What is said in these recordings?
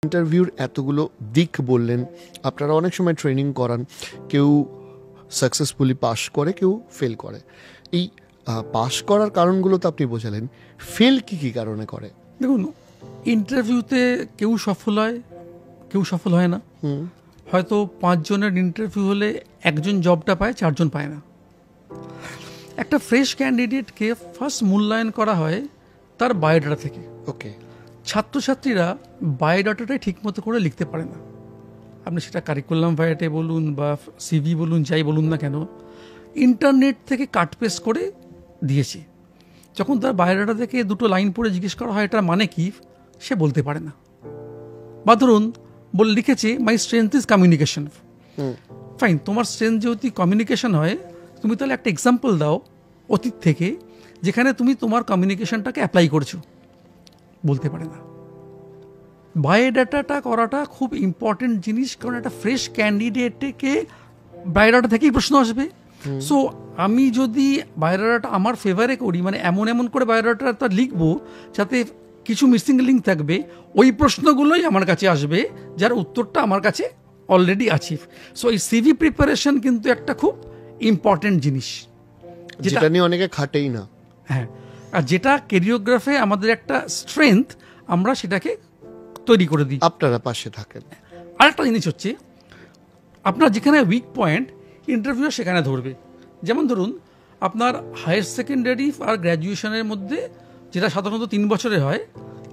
ইন্টারভিউর এতগুলো দিক বললেন, আপনারা অনেক সময় ট্রেনিং করান, কেউ সাকসেসফুলি পাশ করে, কেউ ফেল করে। এই পাশ করার কারণগুলো তো আপনি বোঝালেন, ফেল কি কি কারণে করে? দেখুন, ইন্টারভিউতে কেউ সফল হয়, কেউ সফল হয় না। হয়তো 5 জনের ইন্টারভিউ হলে একজন জবটা পায়, 4 জন পায় না। একটা ফ্রেশ ক্যান্ডিডেটকে ফার্স্ট মূল্যায়ন করা হয় তার বায়োডাটা থেকে। ওকে। ছাত্রছাত্রীরা বায়োডাটাটাই ঠিকমতো করে লিখতে পারে না। আপনি সেটা কারিকুলাম ভাইটে বলুন বা সিভি বলুন, যাই বলুন না কেন, ইন্টারনেট থেকে কাট পেস্ট করে দিয়েছে। যখন তার বায়োডাটা থেকে 2টো লাইন পড়ে জিজ্ঞেস করা হয় এটার মানে কি, সে বলতে পারে না। বা ধরুন লিখেছে মাই স্ট্রেংথ ইজ কমিউনিকেশন। ফাইন, তোমার স্ট্রেংথ যেহেতু কমিউনিকেশন হয়, তুমি তাহলে একটা এক্সাম্পল দাও অতীত থেকে যেখানে তুমি তোমার কমিউনিকেশনটাকে অ্যাপ্লাই করছো। বলতে পারে না। বায়োডাটাটা করাটা খুব ইম্পর্টেন্ট জিনিস, কারণ একটা ফ্রেশ ক্যান্ডিডেটকে বায়োডাটা থেকেই প্রশ্ন আসবে। সো আমি যদি বায়োডাটাটা আমার ফেভারে করি, মানে এমন এমন করে বায়োডাটাটা লিখবো যাতে কিছু মিসিং লিঙ্ক থাকবে, ওই প্রশ্নগুলোই আমার কাছে আসবে যার উত্তরটা আমার কাছে অলরেডি আছে। সো এই সিভি প্রিপারেশন কিন্তু একটা খুব ইম্পর্টেন্ট জিনিস, যেটা নিয়ে অনেকে খাটেই না। হ্যাঁ, আর যেটা ক্যারিওগ্রাফে আমাদের একটা স্ট্রেংথ, আমরা সেটাকে তৈরি করে দিই। আপনারা পাশে থাকেন। আরেকটা জিনিস হচ্ছে, আপনার যেখানে উইক পয়েন্ট ইন্টারভিউ সেখানে ধরবে। যেমন ধরুন আপনার হায়ার সেকেন্ডারি আর গ্র্যাজুয়েশনের মধ্যে যেটা সাধারণত 3 বছরে হয়,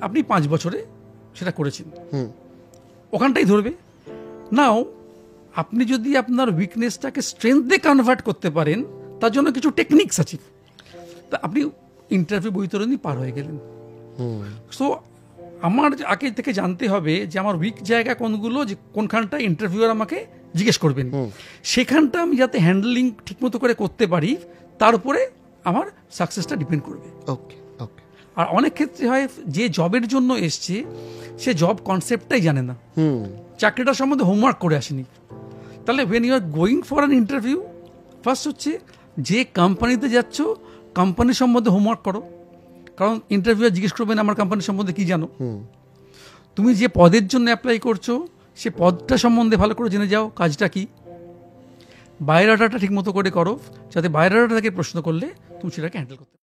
আপনি 5 বছরে সেটা করেছেন, ওখানটাই ধরবে। নাও আপনি যদি আপনার উইকনেসটাকে স্ট্রেংথে কনভার্ট করতে পারেন, তার জন্য কিছু টেকনিক্স আছে, তা আপনি ইন্টারভিউ বৈতরণী পার হয়ে গেলেন। সো আমার আগে থেকে জানতে হবে যে আমার উইক জায়গা কোনগুলো, যে কোনখানটা ইন্টারভিউয়ার আমাকে জিজ্ঞেস করবেন, সেখানটা আমি যাতে হ্যান্ডলিং ঠিকমতো করে করতে পারি, তার উপরে আমার সাকসেসটা ডিপেন্ড করবে। ওকে ওকে। আর অনেক ক্ষেত্রে হয় যে জবের জন্য এসছে সে জব কনসেপ্টটাই জানে না, চাকরিটা সম্বন্ধে হোমওয়ার্ক করে আসেনি। তাহলে when you are going for an interview, first হচ্ছে যে কোম্পানিতে যাচ্ছ কোম্পানির সম্বন্ধে হোমওয়ার্ক করো, কারণ ইন্টারভিউ জিজ্ঞেস করবেন আমার কোম্পানির সম্বন্ধে কি জানো। তুমি যে পদের জন্য অ্যাপ্লাই করছো সে পদটা সম্বন্ধে ভালো করে জেনে যাও, কাজটা কি। বায়োডাটাটা ঠিক মতো করে করো, যাতে বায়োডাটা থেকে প্রশ্ন করলে তুমি সেটাকে হ্যান্ডেল করতে